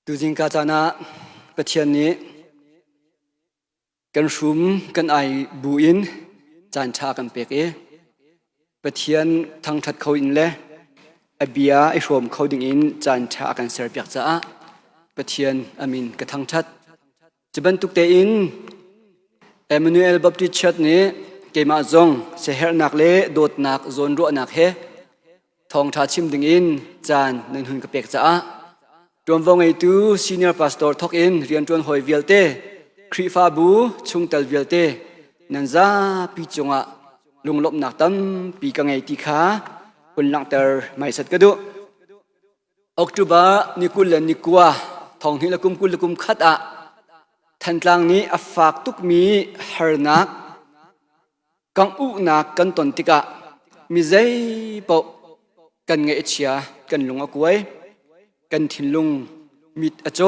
ตูจิงกาจานะประเทศนี้กันชุมกันไอบูอินจานชากันเปกประเทศทางทัดเขาอินเล่อเบียไอชมเขาดิ่งอินจานชากันเสียเปียกจ้าประเทศอามินกระทางทัดจะบรรทุกเตอินเอมานูเอลบัพติชัดนี้เกมาจงเสียหนักเล่โดดหนักโซนรัวหนักเฮทองทัดชิมดิ่งอินจานนันหุนกระเปกจ้ารวมวงไอตูซีเนียร์พาสตอร์ทอกอินเรียนจวนหอยเวลเต้ครีฟาบูชุงเตลเวลเต้นันซาปีจงะลุงลบหนักตั้มปีกังไอติขาอุนหลังเตอร์ไม่สัตกระดุออกตุบานิคุลและนิกัวทองหิละกุมกุลละกุมขัดอะทันกลางนี้อัฟฝากตุกมีฮาร์นักกังอุนักกันตนติกะมิใจปอกันไงเอเชียกันลุงอกุยกันทิ้งลุงมิดอโจ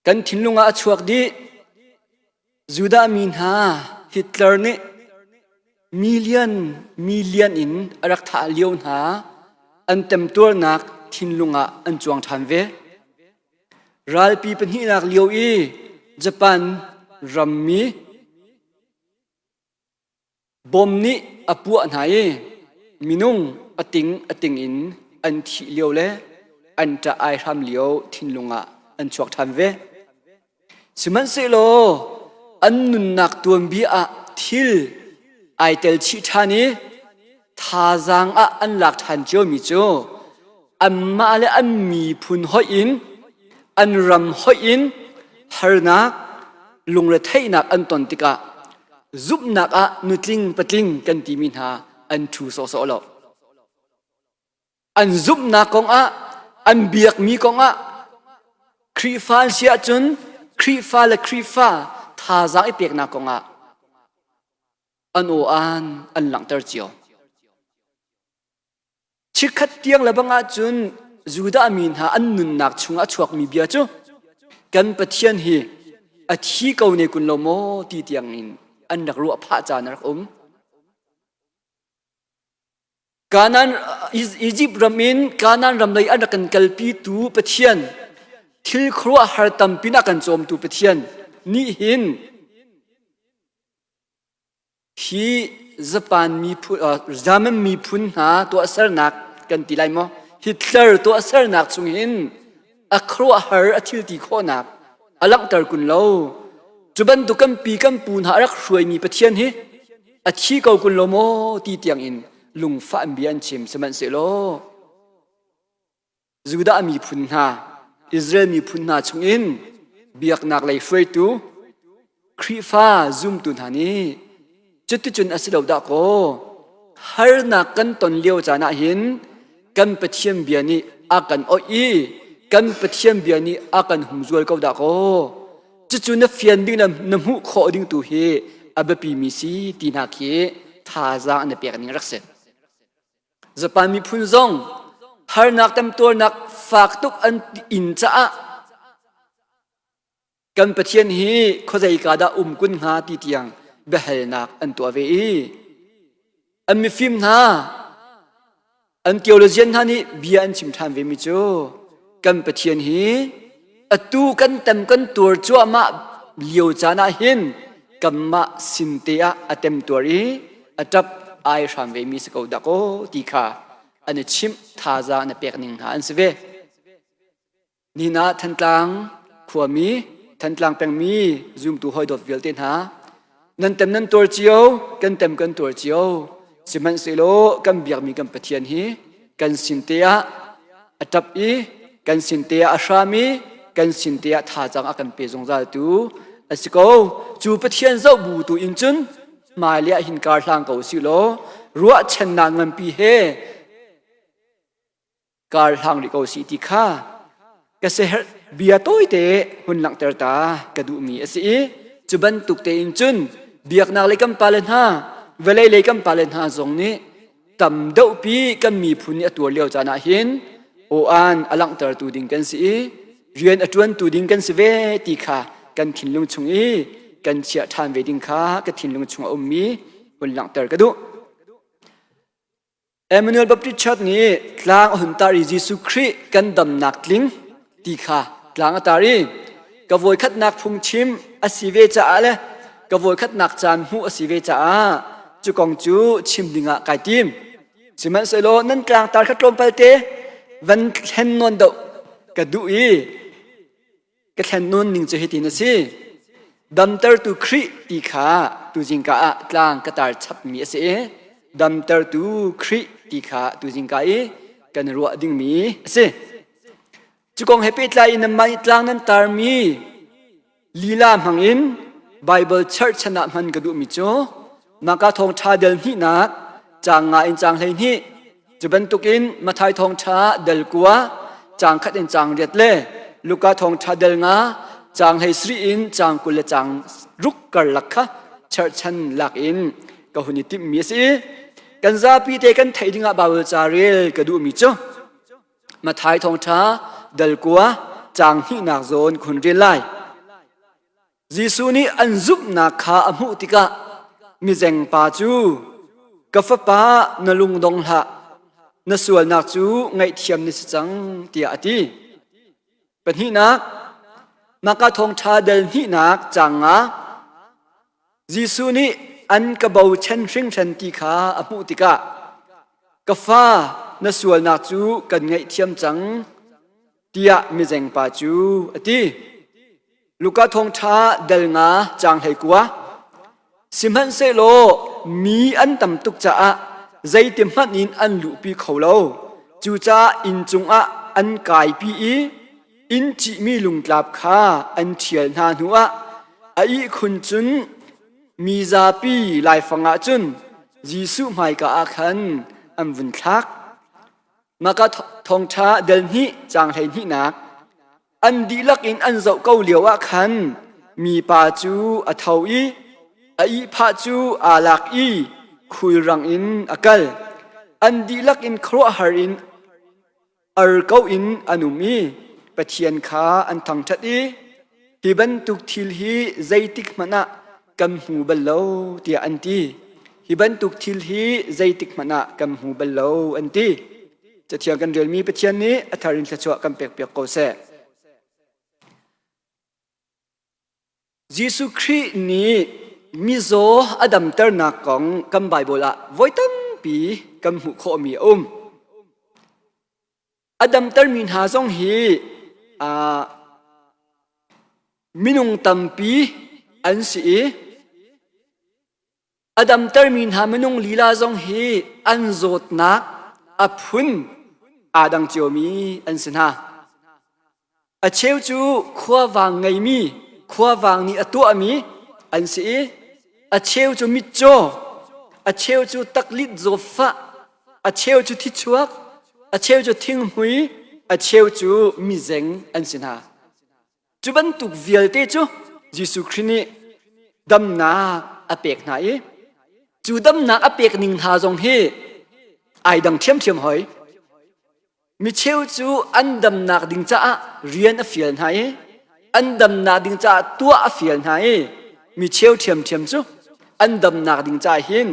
กันทิ้งลุงอาชวกดีจูดามินฮาฮิตเลอร์นี่มิลเลียนอินรักษาเลียวนาอันเต็มตัวนักทิ้งลุงอันจวงทันเวรัลปีเป็นหินักเลียวญี่ปุ่นรัมมีบอมนี่อปัวไหนมินุงอติงอินอันที่เลียวเล่อันจะไอทำเลียวทิ้งลุงอันจวงทันเวสมันเซโลอันนุนนักตัวบีอาทิลไอเตลชิธานีท่าจางอันหลักทันเจ้ามิโจอันมาเลอันมีพุนหอยอินอันรำหอยอินฮาร์นักลุงเรทัยนักอันตนติกะซุบนักนุตลิงปะลิงกันตีมินหาอันชูโซโซโลอันซุบนักกองอันเบียกมีกองครีฟาเสียจนครีฟาและครีฟาท่าจางไอเปียกนักกองอันโออันหลังเตอร์เจียวชิคัดเตียงและบังอาจุนจูดามินหาอันนุนนักชุงชวกมีเบียจูกันปะเทียนฮีอธิเกาเนกุนโลโมตีเตียงอินอันนักรัวพระจานักการนั้นอียิปต์รำอินการนั้นรำเลยอันนักกันกัลปีตูปะเทียนทิลครัวฮาร์ตัมปินักกันโจมตูปะเทียนนี่หินฮีญี่ปุ่นมีพุจามันมีพุนหาตัวเสร์นักกันตีไรมั้งฮิตเลอร์ตัวเสร์นักสุงหินอัครัวฮาร์อธิลตีโคนักอลังเตอร์กุนโลจุบันตุกันปีกันปูนหารักช่วยมีปะเทียนฮีอธิเกากุนโลโมตีเตียงอินลุงฟ้าเบียนชิมสมันเสโลจูดามีพุนหาอิสราเอลมีพุนหาสุงอินเบียกนักเลยช่วยตูครีฟ้าซุ่มตุนหานี้จุดจุนอสิลาวดาโกฮาร์นักกันตนเลี้ยวจานะหินกันปะเทียมเบียนี้อากันโอยกันปะเทียมเบียนี้อากันหุ่มจวลกาวดาโกจุดจุนนับเฟียนดิ้งน้ำหูขอดิ้งตูเฮอับปีมิซีตีนักเฮท่าจางอันเปียกนิ่งรักเสดจะปามีพุนซงฮาร์นักเต็มตัวนักฝากตุกอันอินจ้ากันปะเทียนเฮเขาใจกาดากุนหาตีเตียงเบลนักอันตัวเวอันมีฟิล์มนาอันเทีโอโลจีนท่านี้เบียนชิมทานเวมิโจกันปะเทียนฮีอัตูกันเต็มกันตัวจัวมาเลียวจานาหินกันมาสินเตียอัเต็มตัวรีอัตับไอชามเวมิสกาวดาโกตีขาอันชิมท่าจาอันเปียกนิ่งหาอันเสเวนี่นะทันกลางขวามีทันกลางแปงมีซูมตัวหอยดอดเวลเต้นหานั่นเต็มนั่นตัวเจียวกันเต็มกันตัวเจียวสิมันสิโลกันเบียกมีกันปะเทียนฮีกันสินเตียอัตับกันสินเตียอาชามีกันสินเตียท่าจังอากันเปจงใจตูอสิโกจูปะเทียนเจ้าบูตูอินจุนมาเลียหินการทางเก่าสิโลรัวชนะเงินปีเฮการทางริโกสิติข้ากเสหเบียโต้ยเตหุ่นหลังเตอร์ตากระดูมีอสิจุบันตุกเตอินจุนเบียกนักเลยกันปาเลนฮาเวลัยเลยกันปาเลนฮาตรงนี้ต่ำเดาปีกันมีพุนอตัวเลี้ยวจานาหินโออันอลังเตอร์ตูดิงกันสิเรียนอจวนตูดิงกันสิเวติขากันทิ้งลงชงกันเชียทานเวดิงขากันทิ้งลงชงอมมีหุ่นหลังเตอร์กระดูเอมานูเอลบัพติชัดนี้กลางหุ่นตาริจิสุครีกันดำนักลิง ตีค่ะกลางตารีกบวยขัดนักพุงชิมอสิเวจ่าเลยกบวยขัดนักจานหูอสิเวจ่าจุกองจูชิมดิงะไก่ติมสิมันเซโลนั่นกลางตาขัดลมไปเตวันเห็นนวลดกระดูอีกระเห็นนวลนิ่งจะเห็นนะสิดัมเตอร์ตูครีตีขาตูจิงกากลางกระตาชับมีเสดัมเตอร์ตูครีตีขาตูจิงกากันรัวดิ่งมีเสจุกองเฮปิตไลน์นำมาอีกลางนั้นตามีลีลามังอินไบเบิลเชิร์ชนะมันกระดูมิโจนักทองชาเดลนี่นักจางงาอินจางเลยนี่จะเป็นตุกินมาไทยทองชาเดลกัวจางขัดอินจางเรียดเล่ลูกาทองชาเดลงาจางให้สรีอินจางกุลจางรุกกะลักคะเชิร์ชันลักอินก็หุ่นติมมีสิกันซาปีเตกันไทยดิ่งบาเวลจาเรลกระดูมิโจมาไทยทองชาเดลกัวจางที่นักโซนคนเรียนไล่ยิสุนีอันซุบนักขาอมุติกะมิเจงปาจูกาฟปานลุงดงละนส่วนนักจูไงเทียมนิสจังเตียตีเป็นที่นักนักทองชาเดลที่นักจังอ่ะยิสุนีอันกระเบาเช่นริงเช่นตีขาอมุติกะกาฟานส่วนนักจูกันไงเทียมจังเตียมิเจงปาจูอตีลูกาทองชาเดลงาจางให้กัวสิมันเซโลมีอันตำตุกจ้าใจเต็มหันอินอันลุปีเขาโลจูจ้าอินจงอะอันกายปีอินจิมีลุงกลับข้าอันเทียนหาหัวไอคุณจุนมีซาปีลายฟังอาจุนยิสุไม่กะอาคันอันวุ่นทักมากะทองชาเดลนี้จางให้ที่นักอันดีลักอินอันเจ้าเกาเหลียวอาคันมีปาจูอัทวีไอพาจูอาลักอีคุยรังอินอากลอันดีลักอินครัวหารินอาร์เกาอินอนุมีปะเทียนขาอันทังชัดอีที่บรรทุกทิลฮีใจติกมณะกำหูบัลโลเตียอันตีที่บรรทุกทิลฮีใจติกมณะกำหูบัลโลอันตีจะเทียงกันเรียนมีปะเทียนนี้อัธรินทชวกำเปียกเปียกโกเซยิสุคริสต์นี้มิโซอดัมเตอร์นักของกัมไบเบิลอะไว้ตั้งปีกัมหุโคมีอดัมเตอร์มินหาซงฮีมินุงตัมปีอันสีอดัมเตอร์มินหามินุงลีลาซงฮีอันโจดนักอพุนอาดังเจียวมีอันสนาอเชวจูขวาวางไงมีขวาวางนี่อตัวมีอันสีอเชวจูมิโจอเชวจูตักลิดโซฟะอเชวจูทิชวกอเชวจูทิ้งหุยอเชวจูมิเซงอันสินาจูบันตุกเวียลเตจูยิสุครินีดำนาอเปกไหนจูดำนาอเปกนิงหาจงเฮไอดังเทียมเทียมหอยมิเชวจูอันดำนาดิงจ้าเรียนอเฟียลไหนอันดำนาดิงจ้าตัวอเฟียลไหนมิเชวเทียมเทียมจูอันดำนาดิงจ้าหิน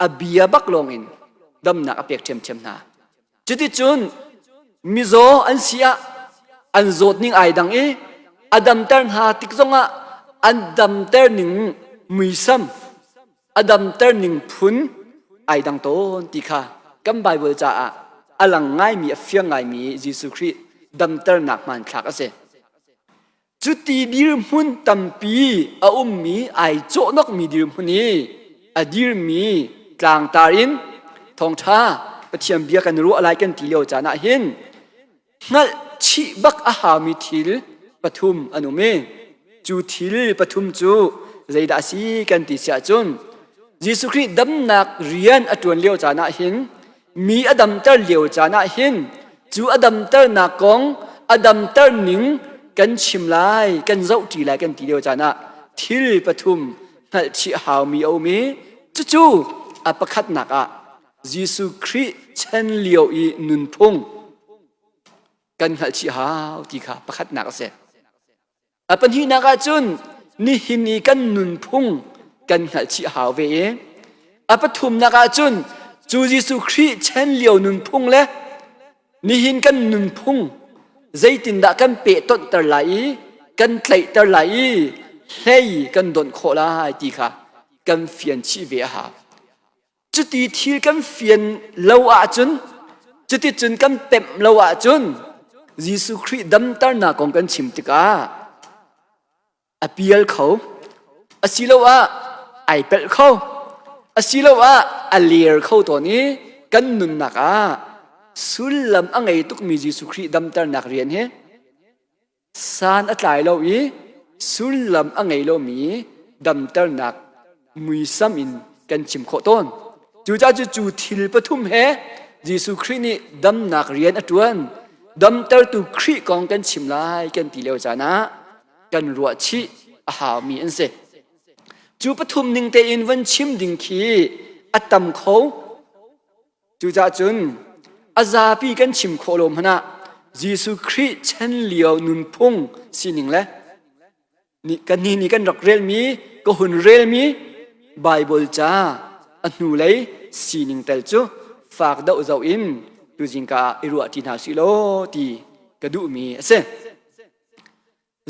อเบียบักลงอินดำนาอเปกเทียมเทียมนาจุดที่จุนมิโซอันเสียอันโจดนิ่งไอดังอดัมเตอร์หาติกซงะอันดัมเตอร์หนึ่งมุยซัมอดัมเตอร์หนึ่งพุนไอดังโตนติค่ะกัมไบเบิลจ้าอลังง่ายมีเฟียงง่ายมียิสุคริสต์ดัมเตอร์หนักมันคลักเสจุดที่ดิรมุนตัมปีมีไอโจนกมีดิรมุนีดิรมีกลางตารินทองท้าปะเทียมเบียกันรู้อะไรกันทีเดียวจานะเห็นงั้นชีบักอาหามีทิลปฐุมอนุเมจูทิลปฐุมจูใจดาสีกันติเสียจนยิสุคริสต์ดำนักเรียนอตวนเลี้ยวจานะเห็นมีอดัมเตอร์เลี้ยวจานะเห็นจูอดัมเตอร์นักกองอดัมเตอร์หนิงกันชิมไลกันเจ้าจีไลกันทีเดียวจานะทิลปฐุมนั่นชีหามีเอาเมจู่อปคัดนักยิสุคริสต์เช่นเลี้ยวอีนุนพงกันหัดชีหาวที่ข้าประคัดนักเสียปัญหานักจุนนี่หินีกันนุนพงกันหัดชีหาวเวปฐุมนักจุนจูยิสุคริสต์เช่นเลี้ยวนุนพงเลยนี่หินกันนุนพง dây tin đã căn bể tốt tờ lại căn lệ tờ lại hay căn đồn khổ lại thì khá căn phiền chi về hà chứ tí thi căn phiền lâu à chun chứ tí chun căn tệm lâu à chun Giêsu Christ đâm tar na con căn chìm tích à apial khâu asilo à ai pel khâu asilo à alier khâu to ni căn nun nạc à sulam ang ay tuk mi Giêsu Christ đâm tar nạc riêng he san at lại lâu ý sulam ang ay lâu mi đâm tar nạc mùi sam in căn chìm khổ tôn chú cha chú thil pathum he Giêsu Christ ni đâm nạc riêng at tuan đâm tar tu Christ con căn chìm lại căn tì leo chana căn ruột chi hào mi anh se chú pathum ning te in văn chim ding khi atam khâu chú cha chun azapi căn chìm khổ lom hana Giêsu Christ chen liao nun phung sining le ni kan rak rel mi ko hun rel mi Bible cha anu lấy sining tel chu phak dau zau in tu jingka irua tin ha silo ti kadu mi ase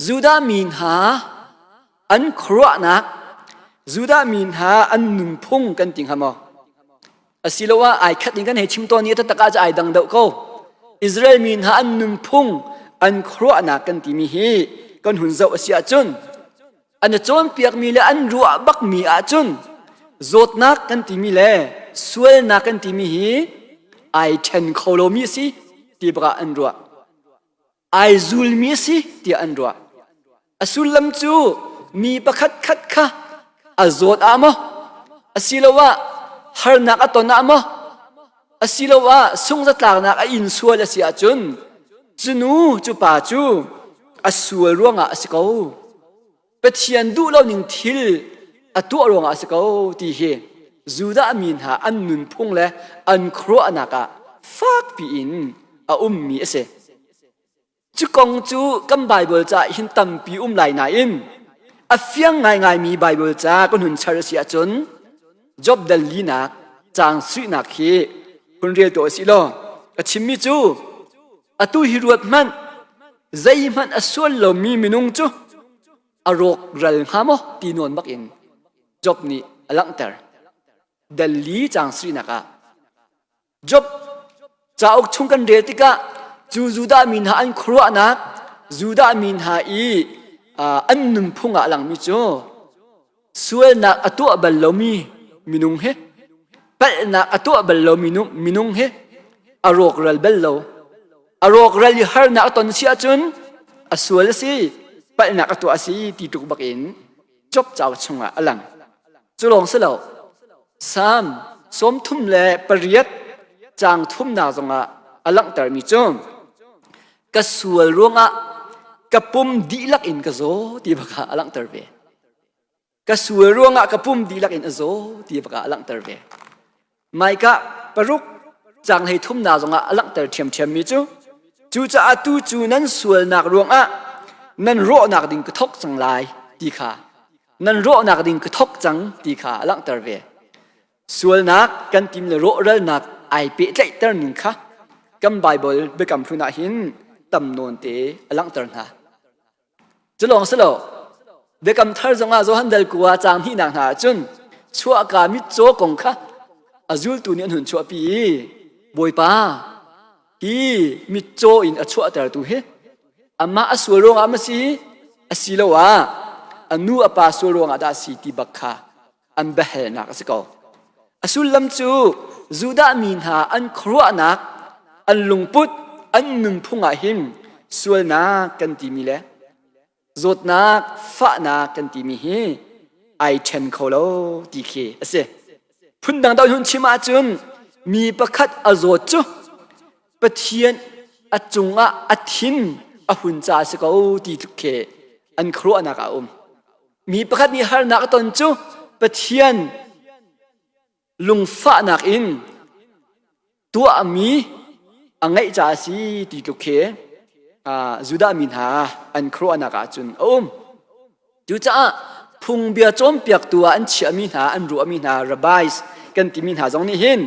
Juda min ha an khroa nak Juda min ha an nun phung kan ting hamo asilowa ai khat ning kan he chim to ni ta taka ja ai dang dau ko Israel min ha an nun phung an khroa nak kan ti mi hi kan hun zau asia chun an chon piak mi le an ruwa bak mi a chun zot nak kan ti mi le suel nak kan ti mi hi ai chen kholo mi si ti bra an ruwa ai zul mi si ti an ruwa asulam chu mi pakhat khat kha azot amo asilawa har nak aton amo asilawa sung za tlak nak a in sual asia chun chunu chu pa chu asual ruanga asiko pathian du lo ning thil atu ruanga asiko ti he Juda min ha an nun phung le an khro anaka fak pi in a mi ase chu kong chu kam Bible cha hin tam pi lai na in a fiang ngai mi Bible cha kon hun char sia chun job dal li nak chang sui nak khi kun riel to si lo a chimmi chu atu hi ruat man zai man asol lo mi minung chu arok ral hamo ti non mak in job ni alang ter dal li chang sui naka job chauk chung kan re tika chu Juda min ha an khro anak Juda min ha i an num phunga lang mi chu suel na atu bal lo mi minung he pal na atu bal lo minung he arok ral bel lo arok ral har na ton sia chun asual si pal na atu asi ti tuk bakin job chaw chunga alang chulong selo sam som thum le pariat chang thum na zonga alang tar mi chum ka sual ronga kapum dilak in ka zo ti baka alang tar ve ka sual ronga kapum dilak in azo ti baka alang tar ve mai ka paruk chang hei thum na zonga alang tar thiam thiam mi chu cha atu chu nan sual nak ronga nan ro nak ding ka thok chang lai ti kha nan ro nak ding ka thok chang ti kha alang tar ve sual nak kan tim le ro ral nak ai pe tlai tar ning kha kam Bible be kam phuna hin tam non te alang tar na chulong selo be kam thar zonga zo handal kuwa chang hi nang ha chun chua ka mi cho kong kha azul tu ni hun chua pi boi pa hi mi cho in a chua tar tu he amma aswalong amasi asilawa anu apa swalong ada si ti bakha an behel nak asiko asulam chu Juda min ha an khro anak an lungput an num phunga him sual na kan ti mi le zot na fa na kan ti mi hi ai chen kholo ti khe ase phun dang dau hun chima chun mi pakhat azot chu pathian achunga athin a hun cha se ko ti khe an khro anaka mi pakhat ni har na ton chu pathian lungfa nak in tua ami angai cha si ti khe Juda min ha an khro anaka chun tu cha phung bia chom piak tua an chi ami ha an ru ami ha rabbis kan ti min ha jong ni hin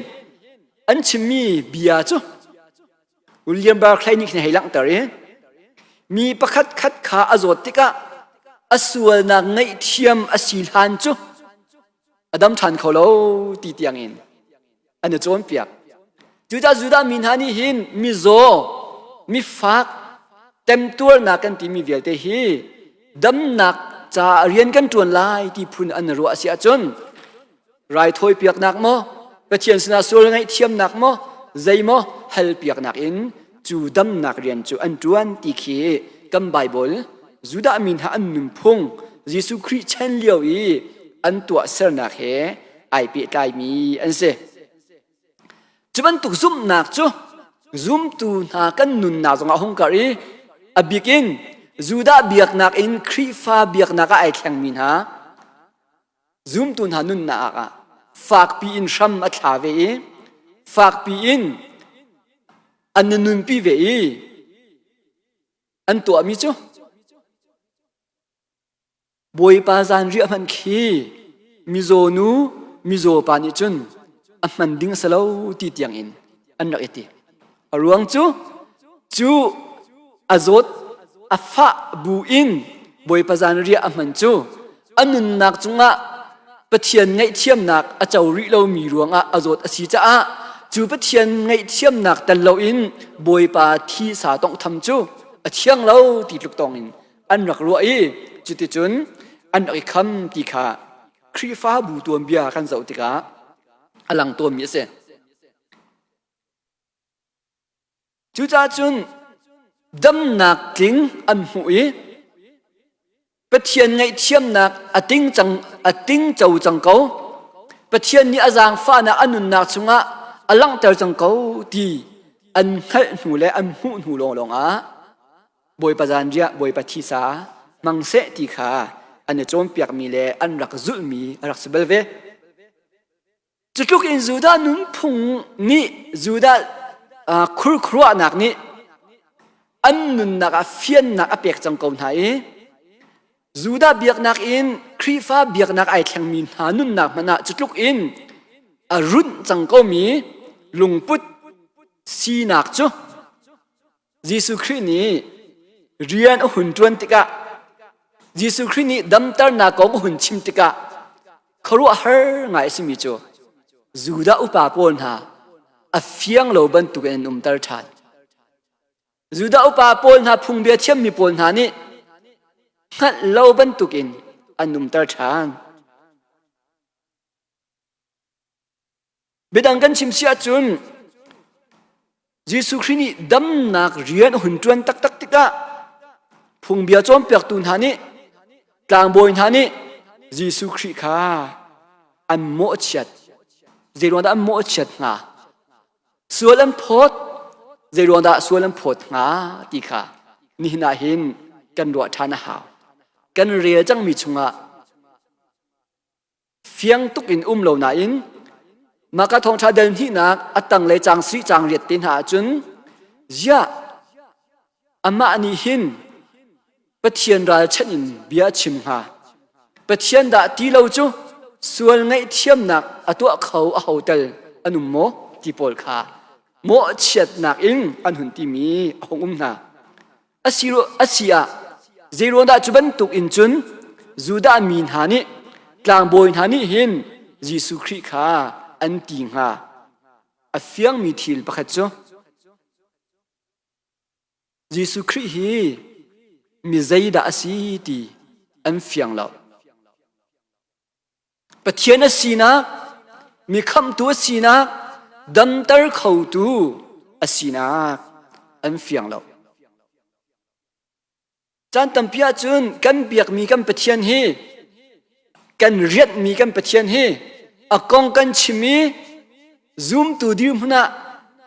an chimi bia chu William Barclay ni heilang tari มีประคัดคัดขาอโศติกะอส่วนนักไงเทียมอสิลานจูอดัมทันเขาโลตีเตียงอินอันนี้โจมเปียกจูดามินฮานี่หินมีโซมีฟักเต็มตัวนักกันที่มีเวลเตฮีดัมนักจะเรียนกันจวนลายที่พุนอันรัวเสียจนรายถอยเปียกนักมั้งไปเทียนสนาส่วนไงเทียมนักมั้งใจมั้งฮัลเปียกนักอินจูดัมนักเรียนจูอันจวนที่เขกัมไบเบิลจูดามินฮาอันนุ่มพงยิสุคริเชนเลียวอีอันตัวเสนักเฮไอเปียกายมีอันเสจุบันตุกซุ่มนักจูซุ่มตูนักกันนุนนักจงอาหงการีอบิกินจูดาเบียกนักอินครีฟ้าเบียกนักไอแข็งมินฮาซุ่มตูนักนุนนักฝากปีอินชัมอัตลาเวฝากปีอินอันนุนปีเวอันตัวมิจูบอยปาจานเรียมันคีมิโซนูมิโซปานิจุนอันมันดิ้งสลาวตีเตียงอินอันนักอิติรวงจูอาซดอาฟะบูอินบอยปาจานเรียมันจูอันนุนนักจุงะปะเทียนไงเทียมนักอาเจ้าริเรามีรวงอาซดอาศิจ้าจูปะเทียนไงเทียมนักแต่เราอินบอยปาที่สาต้องทำจูอาเชียงเราตีลูกตองอินอันนักรัวอีจุดจุนอันไอคำที่ข้าครีฟ้าบูตัวเบียกันเจ้าติกาอลังตัวมีเสจูจ้าจุนดำนักทิ้งอันหุยปะเทียนไงเทียมนักอติ้งเจ้าจังเกาปะเทียนนี้อาจารย์ฟ้านะอันนุนนักจุงะอลังเตอจังเกาที่อันให้หนูและอันหูลงบอยปะจานเจียบอยปะทิสามังเสติขาอันนี้โจมเปียกมีเลยอันรักจุลมีรักสเบลเวจุดลุกอินจูดานุนพุงนี่จูดาครัวนักนี่อันนุนนักเฟียนนักเปียกจังกงไทยจูดาเบียกนักอินครีฟ้าเบียกนักไอแข็งมีหานุนนักมันนะจุดลุกอินรุ่นจังก็มีลุงพุทธสีนักจูยิสุครินี้เรียนหุ่นจวนติกะยิสุครินี้ดัมตาร์นักของหุ่นชิมติกะครัวเฮอร์ไงสิมิจูจูดาอุปาปนหาอฟียงโลบันตุกันตาร์ชัดจูดาอุปาปนหาพุงเบียเทียมมีปนหานี่ฮัดโลบันตุกินอันตาร์ชัดเบดังกันชิมเสียจุนยิสุครินี้ดัมนักเรียนหุ่นจวนตักติกะพุงเบียจอมเปียกตุนหานี่กลางบอยหานี่ยิสุคริข้าอันโมชัดเจรวนดาอันโมชัดงาส่วนอันพอดเจรวนดาส่วนอันพอดงาตีข้านี่น่าเห็นกันรัวทานหาวกันเรียจังมีชงะเฟียงตุกินเหล่านาอินมากระทงชาเดินที่นักอัตังเลยจางสีจางเรียดตินหาจุนยะอามาอันนี้หินปะเทียนราชนินเบียชิมหาปะเทียนดาตีเราจูส่วนไงเทียมนักอตัวเขาเอาเตลอนุโมที่ปอลคาโมเชียดนักอิงอันหุ่นที่มีหงนาอาศิยาเจรวนดาจุบันตุกอินจุนจูดามีนหานิกลางบอยหานิหินยิสุคริข้าอันติงหาอฟียงมีทิลประคัตโจยิสุคริฮีมีใจดาสีตีอันฟียงเราปะเทียนสีนักมีคำตัวสีนักดัมตาร์เขาตัวสีนักอันฟียงเราจันตัมพิอาจุนกันเบียกมีกันปะเทียนฮีกันเรียดมีกันปะเทียนฮีกองกันชิมีซูมตัวดิมหน้า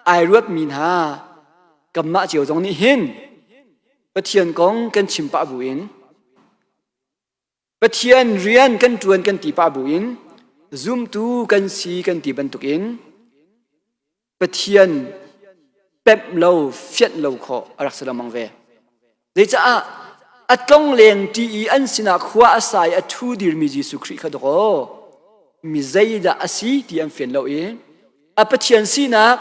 ไอรวดมีนากับมาเจียวตรงนี้เห็นปะเทียนกองกันชิมปะบุอินปะเทียนเรียนกันจวนกันตีปะบุอินซูมตัวกันสีกันตีบันตุกินปะเทียนเป๊บเราเฟียดเราขอรักษามังเวเดี๋ยวจะอัดกองเลี้ยงตีอันสินักขวาอาศัยอัดทูดิรมียิสุคริขดโกมีใจดาสีที่อันเฟียนเราเองอปะเทียนสีนัก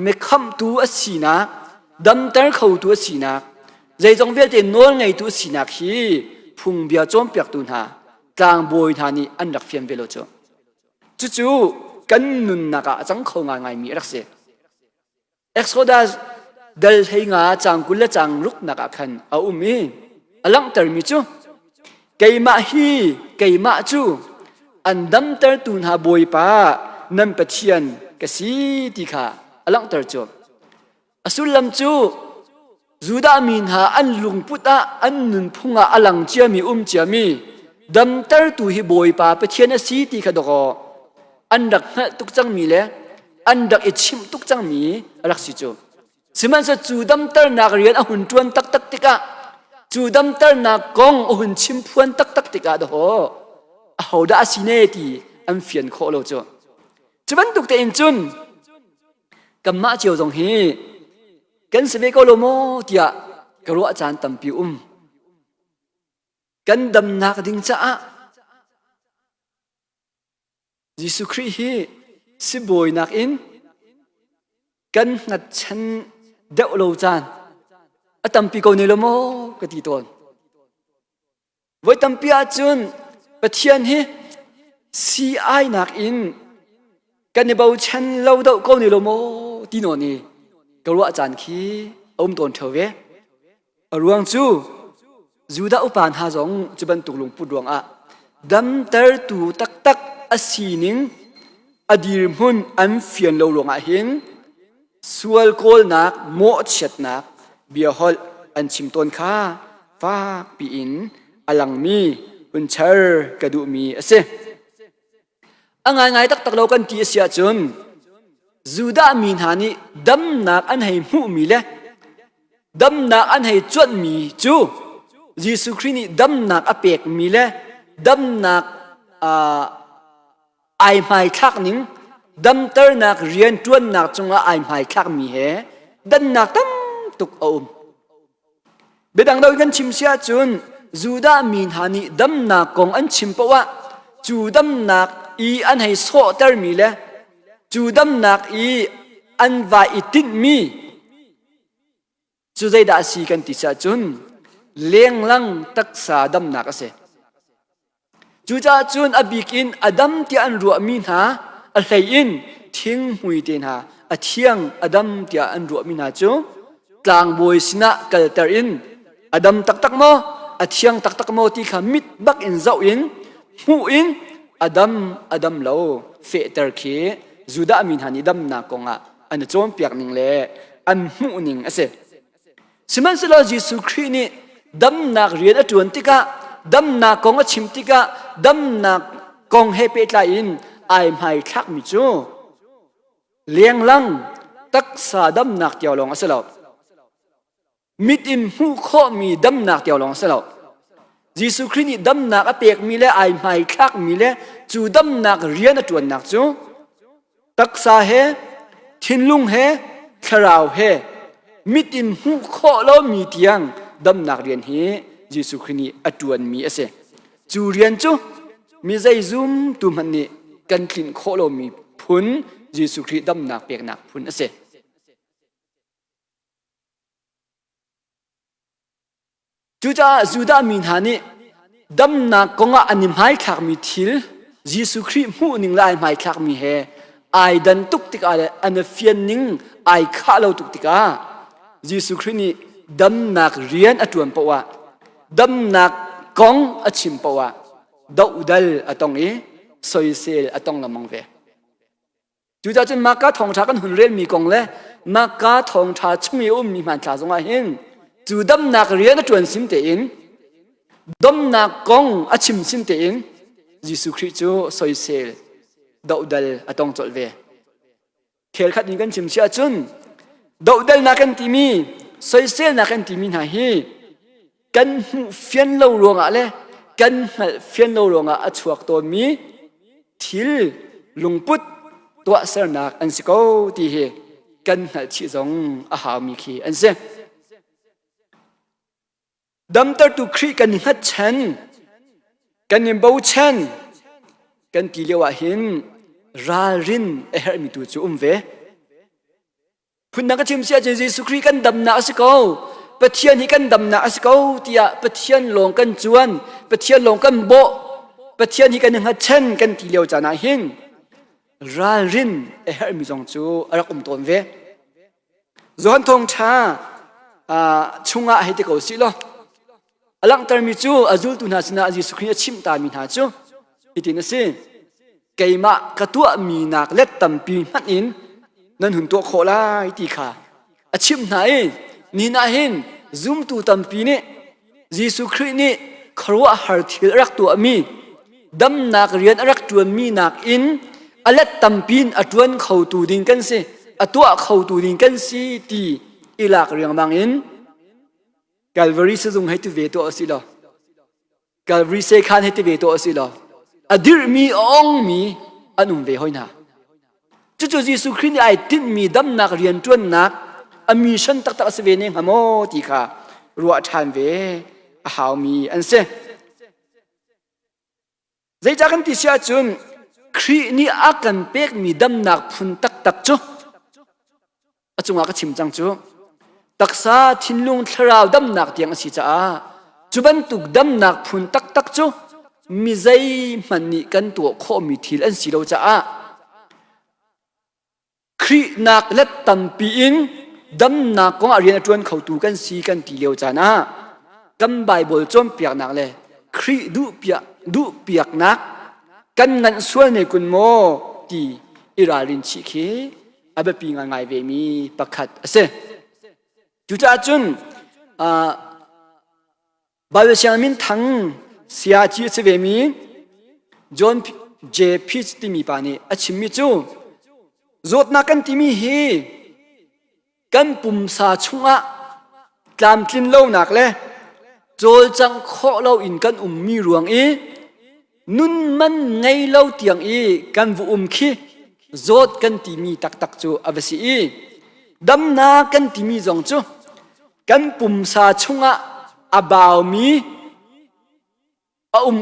ไม่คำตัวสีนักดัมตาร์เขาตัวสีนัก dây dòng về tiền nôn ngày tu xì nạc hi phùng bia chôm bẹc tu na tàng bồi thà ni ăn đặc phiền về lo cho chú cân nôn naka chẳng khâu ngày mi rắc se Exodus dal hay nga chang kula chang ruk naka khan a umi alang tar mi chu keima hi keima chu andam tar tun ha boi pa nam pathian kasi ti kha alang tar chu asulam chu Juda min ha an lung puta an nun phunga alang chiami chiami dam tar tu hi boi pa pathian asi ti kha doko an dak na tuk chang mi le an dak ichim tuk chang mi alak si chu siman sa chu dam tar nak rian a hun tuan tak tak tika chu dam tar na kong a hun chim phuan tak tak tika do a hoda asine ti an fian kho lo chu chuban tuk te in chun kamma chiu jong hi kan se ko lo mo tia karo chan tampi kan dam nak ding cha a Jesu Christ hi si boy nak in kan ngat chan deuh lo chan a tampi ko ni lo mo ka ti ton voi tampi a chun pathian hi si ai nak in kan ni bau chan lo deuh ko ni lo mo ti no ni karo chan khi ton thove aruang chu Juda upan ha jong chuban tuklung pudwang a dam tar tu tak tak asining adir mun an fian lo ronga hin sual kol nak mo chet nak bia hol an chimton kha fa pi in alang mi unchar kadu mi ase angai ngai tak tak lo kan ti sia chun Juda min hani dam nak an hai mu mi le dam nak an hai chot mi chu Jesu Christ ni dam nak apek mi le dam nak ai mai khak ning dam tar nak rian tuan nak chunga ai mai khak mi he dan nak tam tuk bedang daw gan chim sia chun Juda min hani dam nak kong an chim pawa chu dam nak i an hai so tar mi le chu dam nak i an va itin mi chu zai da si kan ti sa chun leng lang tak sa dam nak ase chu cha chun abikin adam ti an ru min ha a hlei in thing hui ten ha a thiang adam ti an ru min ha chu tlang boi sina kaltar in adam tak tak mo a thiang tak tak mo ti kha mit bak in zau in hu in adam lo fe tar khi Juda min hani dam na konga an chom piak ning le an hu ning ase siman selo Jesu Christ ni dam nak rian atun tika dam na kong a chim tika dam na kong he pe tla in ai mai thak mi chu leng lang tak sa dam nak tiaw long asalo mit im hu kho mi dam nak tiaw long asalo Jesu Christ ni dam nak apek mi le ai mai thak mi le chu dam nak rian atun nak chu tak sa he thin lung he kharau he mit im hu kho lo mi tiang dam nak rian hi Jesu Christ ni atuan mi ase chu rian chu mi zai zum tu man ni kan thin kho lo mi phun Jesu Christ dam nak pek nak phun ase chu cha Juda min hani dam nak konga anim hai khak mi thil Jesu Christ mu ning lai mai khak mi he ai dan tuk tik ale an fian ning ai kha lo tuk tika Jesu Christ ni dam nak rian atuan pawa dam nak kong achim pawa dau dal atong e soi sel atong lamang ve chu cha chen maka thong tha kan hun rel mi kong le maka thong tha chumi mi man tha zonga hin chu dam nak rian atuan sim te in dam nak kong achim sim te in Jesu Christ chu soi sel dau dal atong chol ve khel khat ni kan chim sia chun dau dal na kan ti mi soi sel na kan ti min ha hi kan fian lo ronga le kan fian lo ronga a chuak ton mi thil lungput to sar nak an siko ti he kan hal chi zong a ha mi khi an se dam tar tu khri kan hat chan kan nim bau chan kan ti lewa hin rin e her mi tu chu ve phun na ka chim sia Jesu Christ kan dam na asiko ปะเทียนนี่กันดำนาอสกาวตียปะเทียนลงกันจวนปะเทียนลงกันโบปะเทียนนี่กันหนึ่งหัดเช่นกันทีเดียวจานาหินรารินเอฮมีจงจูอรักตนเวจวนทงชาชุงะให้เด็กเอาสิล้ออลังตรมีจูอาจุลตุนาสนาจิสุขนี้ชิมตามีหาจูอิตินสิเกยมะกระตัวมีนักเล็ดตัมปีมันอินนั่นหุ่นตัวโคลาอิติขาอาชิมไหนนี่นาหินซุมตูตัมปีนี่จิสุขนี้ครัวหาทิลรักตัวมีดำนักเรียนรักตัวมีนักอินอเล็ดตัมปีนอจวนเขาตูดินกันสิอตัวเขาตูดินกันสิตีอิลักเรียงบางอินกัลวารีse zung hai tu ve to asilo Calvary se khan hai tu ve to asilo adir mi ong mi anum ve hoina chu chu Jesu Christ ai tin mi dam nak rian tuan nak a mission tak tak se ve ne hamo ti kha ruwa than ve a haw mi an se zai ja kan ti sia chun khri ni akan pek mi dam nak phun tak tak chu achunga ka chim chang chu taksa thinlung thlaraw dam nak tiang asi cha chuban tuk dam nak phun tak tak chu mi zai manni kan tu kho mi thil an si lo cha khri nak let tam pi in dam nak ko arian atun khau tu kan si kan ti leo cha na kam bible chom piak nak le khri du piak nak kan ngan sual ne kun mo ti irarin chi khi aba pi ngai ve mi pakhat aseจุดจุนบาเวชามินทั้งเสียจีเสวมีจอนเจพิสติมีปานีอชิมิจูจดนักันติมีเฮกันปุ่มสาชุงะกลามกินเล่าหนักเลยโจลจังโคเล่าอินกันมีรวงอีนุ่นมันไงเล่าเตียงอีกันวุขี้จดกันติมีตักตักจูอเวสีดำนากันติมีจงจูกันปุ่มสาชุงะอบาวมี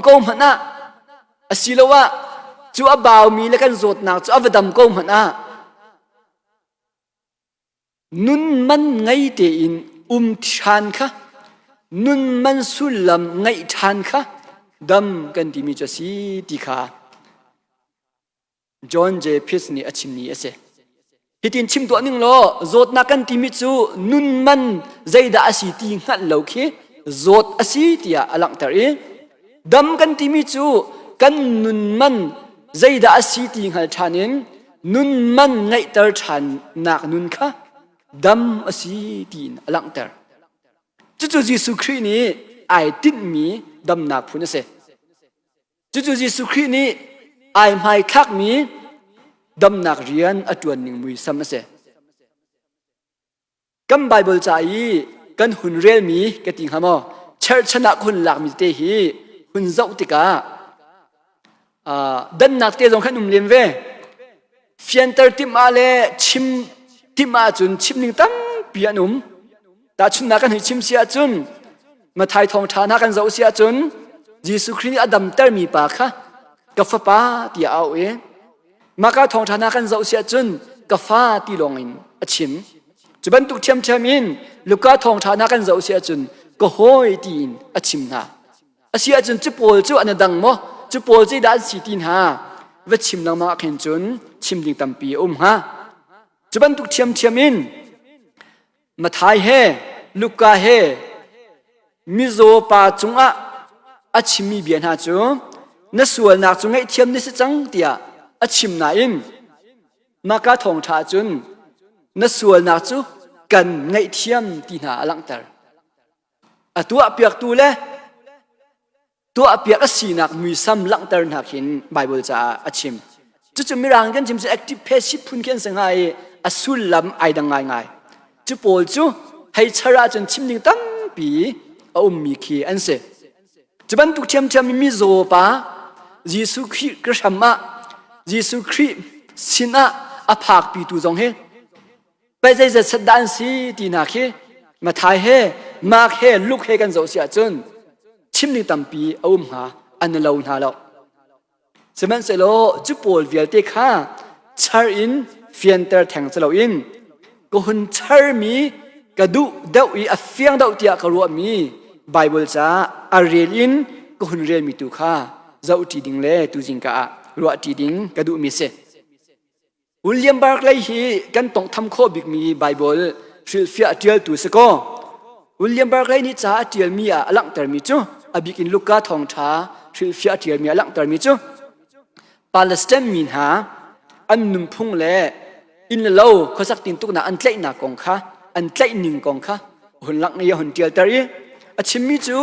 ก็มันนะสิลว่าจูอบาวมีแล้วกันโจดนักจูอบดำก็มันนะนุนมันไงเตอินชันค่ะนุนมันสุลมไงชันค่ะดำกันติมีจะสีติค่ะจอห์นเจพิสนี่อชิมนี่เอเซฮิตินชิมตัวนึงโลโจดนักกันติมิจูนุนมันใจดาอสีติงัดเหลาคีโจดอสีติยาอลังตารีดำกันติมิจูกันนุนมันใจดาอสีติงัดชานินนุนมันไงตาชันนักนุนค่ะดำอสีตินอลังตาจู่ๆเยซูคริสต์นี่ไอติดมีดำนักพูนเสจู่ๆเยซูคริสต์นี่ไอไม่คักมีดำนักเรียนอจวนหนึ่งมือซ้ำเสกัมไบเบิลใจกันหุ่นเรียลมีกติงฮะมอเชิดชนะคนหลักมีเตหีหุ่นเจ้าติกาดันนักเตะจงขันนุ่มเลี้ยงเวเฟียนเตอร์ติมาเลชิมติมาจุนชิมหนึ่งตั้งเปียนุ่มแต่ชุนนักกันให้ชิมเสียจุนมาไทยทองชานักกันเจ้าเสียจุนเยซูคริสต์อดัมเตอร์มีปากค่ะกับฟ้าป้าที่เอาเองมากาทองชานากันเจ้าเสียจุนกาฟ้าตีลงอินอชิมจุบันตุกเทียมอินลูกาทองชานากันเจ้าเสียจุนก็โหยตีนอชิมนาอเสียจุนจุปโอลจุอันดังโมจุปโอลจีด้านสีตีนฮาเวชิมนางมาเข็นจุนชิมดิงตัมปีฮาจุบันตุกเทียมอินมาไทยเฮลูกาเฮมิโซปาจุงอะอชิมมีเบียนฮาจูนส่วนนักจุงไอเทียมนี่สิจังเตียอชิมนาอินมากาทองชาจุนนส่วนนักจูกันไงเทียมตีนาลังเตอร์ตัวเปียกตูเล่ตัวเปียกสีนักมีซ้ำลังเตอร์นักหินไบเบิลจะอชิมจู่ๆมีรางกันจิมจะแอคทีฟเพสิพุนกันสังไงอสุลลำไอดังไงจู่ปอลจู่ให้ชราจนชิมหนึ่งตั้งปีมีคีอันเสจะบรรทุกเทียมมีโซปาเยซูคริสต์กระชัมมาเยซูคริสต์สินะอภากปีตูจงเฮไปใจจะสัดดันสีตีนักเฮมาไทยเฮมาเฮลูกเฮกันโซเสียจนชิมหนึ่งตั้งปีหาอันนั้นเราหาเราสมัยเสโลจุปอลเวียลเตค่าชาร์อินเฟียนเตอร์แทงเสโลอินก็หุ่นชาร์มี กระดูเดาอีอเฟียงเดาเตียกรัวมีไบเบิลจ้าอาเรียลินก็หุ่นเรียนมีตุค่าเจ้าทีดิงเล่ตุจิงกะรัวทีดิงกระดูมีเสวิลเลียมบาร์กเลย์ฮีกันต้องทำข้อบิกมีไบเบิลฟิลฟิอาเทียลตุสก็วิลเลียมบาร์กเลย์นี่จ้าเทียลมีอะหลังเตอร์มีจูอบิกินลูกกาทองท้าฟิลฟิอาเทียลมีอะหลังเตอร์มีจูปาเลสไตน์มีหาอันนุ่มพุ่งเล่อินเล่าเขาสักตินตุกนาอันเตยนากองค่ะอันเตยนิงกองค่ะหุ่นหลังนี่หุ่นเทียลเตอร์อาชิมิจู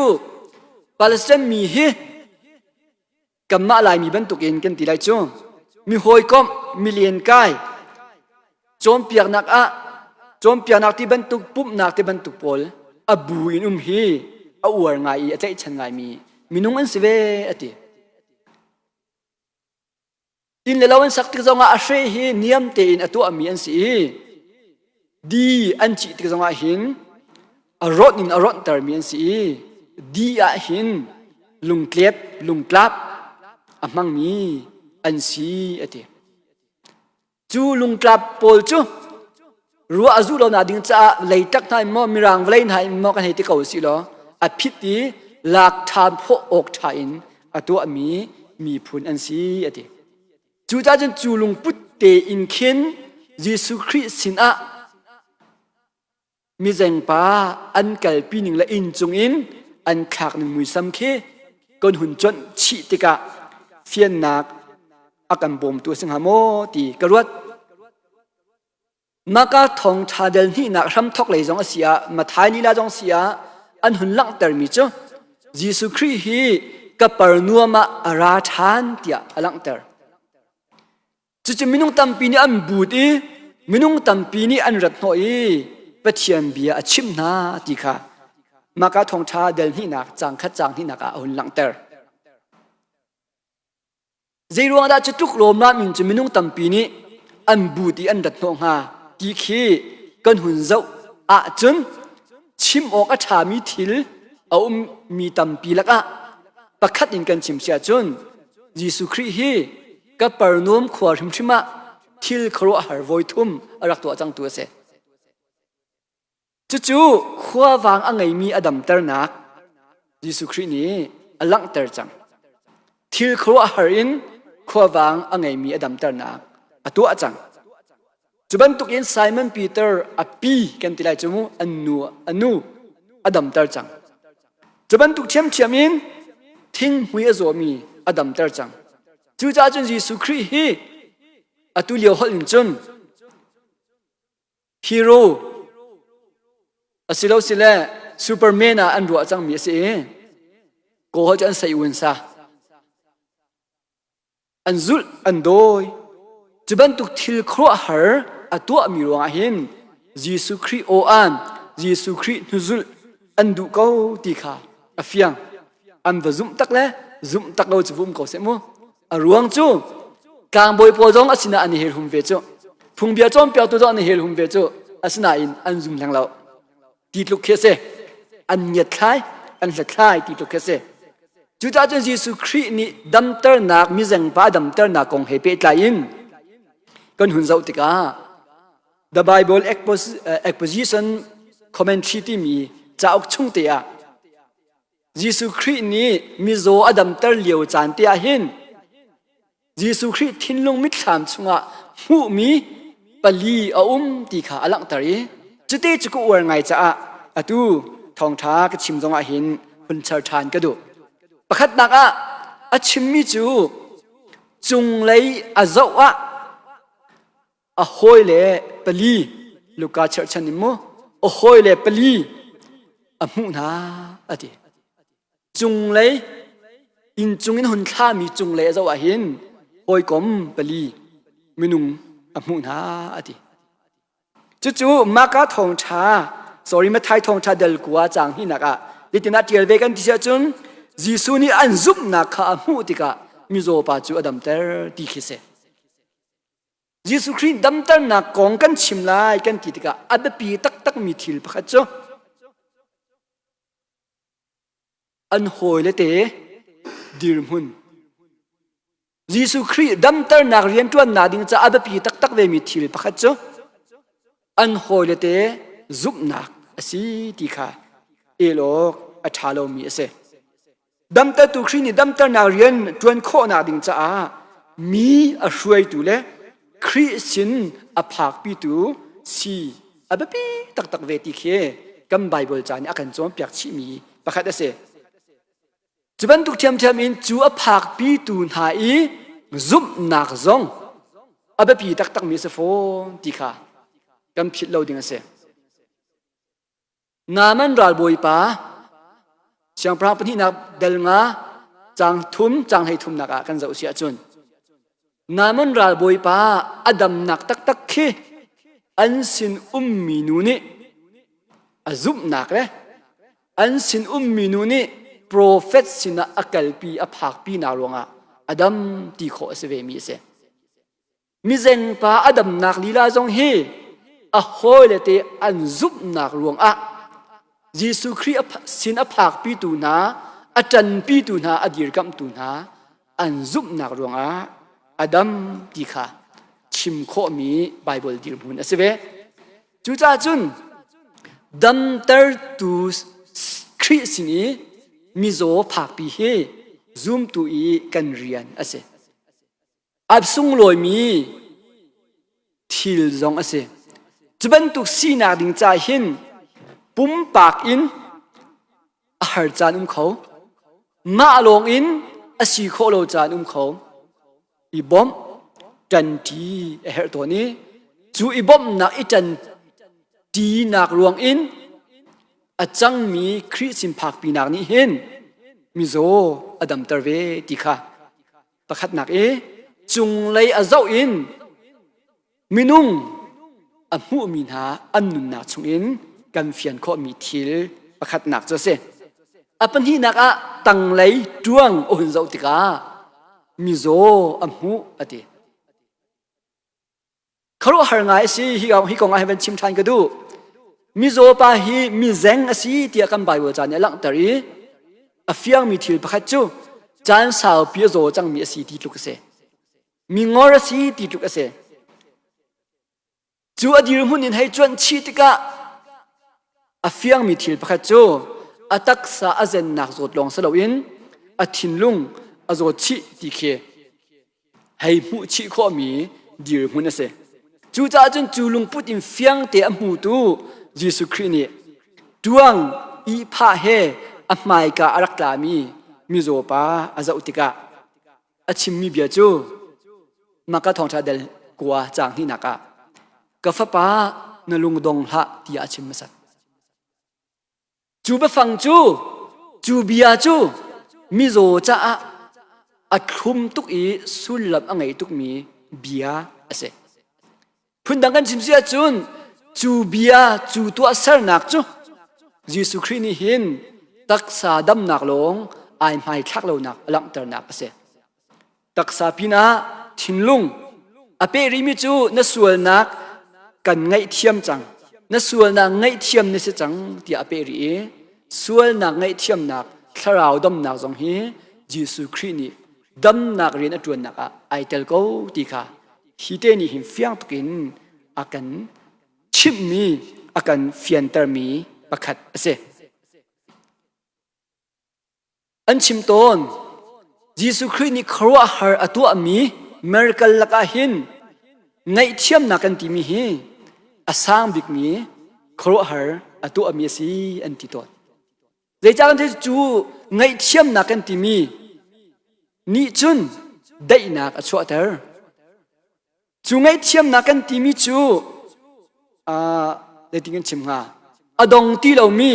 ปาเลสไตน์มีฮีกัมมาลายมีบรรทุกเองกันตีไรจูมีหอยก้มมีเลียนกายโจมเปียกนักโจมเปียกนักที่บรรทุกปุ๊บนักที่บรรทุกปอลบูอินฮีอวดไงอาจจะฉันไงมีนุ่งอันสเวอติอินเลวันสักที่จงอาเชฮีนิยมเตอินอตัวมีอันสีดีอันจิที่จงอาหินอรถนินอรถเตอร์มีอันสีดีอาหินลุงเคลียบลุงกลับมังมีอันสีอติจูลุงกลับปอลจูรัวอาจูเราหนาดิ้งจ้าเลยตักนายมอมีรังเลยนายมอกันให้ที่เขาสิล้ออภิตีหลักฐานพออกถ่ายอินอตัวมีพุนอันสีอติจูจ้าจนจูลุงพุทเตอินเข็นเยซูคริสต์สินะมีเจงป้าอันเกลปีหนึ่งละอินจงอินอันขากหนึ่งมือซ้ำเคก้นหุ่นจนชิติกะเฟียนนักอาการบ่มตัวสิงหาโมตีกระรวดมากาทองชาเดลนี่นักรำทอกเลยจงเสียมาท้ายนี้ละจงเสียอันหุ่นลังเตอร์มิจ้ะเยซูคริสต์ฮีกับปรนัวมาอาราธานเตียลังเตอร์จะมินุงตัมปีนี้อันบูดีมินุงตัมปีนี้อันรัตโนอีปะเทียนเบียชิมนาติค่ะมากาทองชาเดลนี่นักจังขัดจังที่นักหุ่นลังเตอร์เจรวงดาจะทุกโรมามินจะมินุงตัมปีนี้อันบูดีอันรัตโนฮาตีขี้กันหุ่นเจ้าจนชิมออกชามีทิลเอามีตัมปีละกะประคัดอินกันชิมเสียจนเยซูคริสต์ฮีกับปรนุมขวาชิมชิมะทิลครัวหาร์วอยทุ่มรักตัวจังตัวเสจู่ๆขวาวางอังไงมีอดัมเตอร์นักเยซูคริสต์นี้อลังเตอร์จังทิลครัวหาร์อินขวาวางอังไงมีอดัมเตอร์นักตัวจังจุบันตุกินไซมอนปีเตอร์ปีกันที่ไรจมูอันนูอดัมเตอร์จังจุบันตุกเทียมอินทิ้งหุยอโซมีอดัมเตอร์จังจู่จ้าจนเยซูคริสต์ฮีตุเลียวฮอลินจนฮีโร่สิเลสิเลซูเปอร์แมนอันรัวจังมีเสียโกฮจันใส่อุนซาอันซุลอันโดยจุบันตุกทิลครัวหาร์ตัวมีรวงหินเยซูคริสต์โออันเยซูคริสต์นุซุลอันดูเขาตีขาอฟียงอันว่าซุ่มตักเลยซุ่มตักเราจะฟุ้มเขาเสมอรวงจูกางบอยปอจงอสินาอันเฮลหุมเวจูพุงเบียจอมเปียวตัวอันเฮลหุมเวจูอสินาอินอันซุ่มหลังเราตีลุกเคเซอันเหยียดคล้ายอันหลักคล้ายตีลุกเคเซจุดอาจารย์เยซูคริสต์นี่ดัมเตอร์นักมิจังป้าดัมเตอร์นักคงเฮเปตลายินกันหุ่นเจ้าติกา The Bible Exposition Commentary ที่มีจะออกช่วงเตียเยซูคริสต์นี้มิโซอดัมเตอร์เลียวจานเตียหินเยซูคริสต์ทิ้งลงมิตรสามชงะหูมีปลีตีขาอลังตรีจุดที่จุกอวไงจะตูทองท้ากชิมจงหินหุ่นเชิดทานกระดูประคัดนักชิมมิจูจุงเลยเจ้าหอยเล่ปลีลูกาเชิดชันนิโมหอยเล่ปลีมุนาติจุงเลยอินจุงอินหุ่นข้ามีจุงเลยเจ้าหินหอยกลมปลีมินุงมุนาติจู่ๆมากาทองชาsorry มาไทยทองชาเดลกัวจังหินักดิตินาเทียลเวกันที่เชื่อจุนเยซูนี่อันซุปนักข้ามุติกะมิโซปาจูอดัมเตอร์ดีคิเซเยซูคริสต์ดัมเตอร์นักกองกันชิมลายกันติดกะอัดปีตักมีทิลปะคัจโจอันโหยเลเตดิรมุนเยซูคริสต์ดัมเตอร์นักเรียนตัวนาดิงจะอัดปีตักเวมีทิลปะคัจโจอันโหยเลเตซุปนัก สิติค่ะเอโลกอัชาโลมีเสดัมตาตุครีนี่ดัมตานาเรียนจวนโคนาดิงจ้ามีอช่วยตุเลคริสตินอภาคปีตุสีอับปีตักเวทีเคกัมไบเบิลจานี่อากันจอมเปียกชิมีประคัดเสจุบันตุกเทียมอินจูอภาคปีตุนหายซุบนักซงอับปีตักมีเสฟอนติค่ะกัมผิดเราดิงเสนามันรัลบอยปาเชียงพระปนินักเดลงาจังทุมจังให้ทุมนักกันจะอุเสียจุนนามันรัลบอยปาอดัมนักตักขี้อันสินมีนูนี่อาซุบนักเลยอันสินมีนูนี่โปรเฟตสินะอักลปีอภาคปีนาลวงอดัมตีโคเสเวมีเสมิเซงปาอดัมนักลีลาจงเฮอโฮเลเตอันซุบนักลวงยิสุครีสินอภาคปีตูนาอาจารย์ปีตูนาอดีรกัมตูนาอันซุบนักลวงอดัมตีค่ะชิมโคมีไบเบิลดีร์มุนเสเวจูจ้าจุนดัมเตอร์ตูคริสินีมิโซภาคปีเฮซุมตูอีกันเรียนเสอับซุงลอยมีทิลซองเสจุบันตุกสีนาดิงใจหินปุ่มปากอินอาหารจานเขามาลงอินอาศิโคโลจานเขาอีบอมจันทีเฮร์ตัวนี้จูอีบอมนักอีจันทีนักลวงอินอาจังมีคริสตินภาคปีนักนี้เห็นมิโซอดัมเตอร์เวติค่ะประคัดนักจุงเลยอาเจ้าอินมินุงอมูมินาอันนุนนาชงอินกันเฟียนข้อมีทิลประคัดนักจะเสอปัญหานักตั้งเลยดวงอุนเจ้าติกามิโซอมูอดีเขารู้หาง่ายสิฮิกงให้เป็นชิมทานก็ดูมิโซปาฮีมิเซงสิที่อากันไบเบิลจานเนี่ยหลังตรีอฟียงมีทิลประคัดจูจานสาวพิโซจังมีสิที่ลุกเสมีงอรสิที่ลุกเสจูอดีรมุนินให้จวนชีติกะอฟียงมีทิลประคัดจูอตักษาอาเซนนักโจดลองสลาวินอทินลุงอโจดชีติเคให้มุชีข้อมีดีรมุนเสจูจ้าจนจูลุงพุดินฟียงเตอมูตูเยซูคริสต์นี่ดวงอีพาเฮอไมกาอารักลามีมิโซปาอาซาอุติกะอาชิมมีเบียจูมากะทองชาเดลกัวจางที่นักกะฟะปานลุงดงฮะที่อาชิมมัสัตจูบฟังจูเบียจูมิโซจ้าอัคลุมตุกอีสุลลับอังไงตุกมีเบียเสพุ่นดังกันชิมเสียจุนจูเบียจูตัวเสรนักจูเยซูคริสต์นี่หินตักษาดำนักลงไอไม่ทักเรานักหลังเตอร์นักเสตักษาพินาทินลุงอเปริมิจูนส่วนนักกันไงเทียมจังนส่วนนักไงเทียมนี่เสจังที่อเปริส่วนนักไงเทียมนักทราวดำนักจงฮีเยซูคริสต์นี่ดำนักเรียนจวนนักไอเตลโกติค่ะฮิเตนี่หิมเฟียงตุกินอากันชิมมีอากันเฟียนเตอร์มีประคัดเสอันชิมต้นเยซูคริสต์นี่ครัวหาอตัวมีเมริกาลักอาหินในเทียมนักันที่มีฮีอาสางบิกมีครัวหาอตัวมีสิอันที่ต้นใจจากกันที่จูในเทียมนักันที่มีนี่จุนได้นักอชัวเตอร์จูไงเทียมนักกันที่มีจูได้ทิ้งชิมงาอดงที่เรามี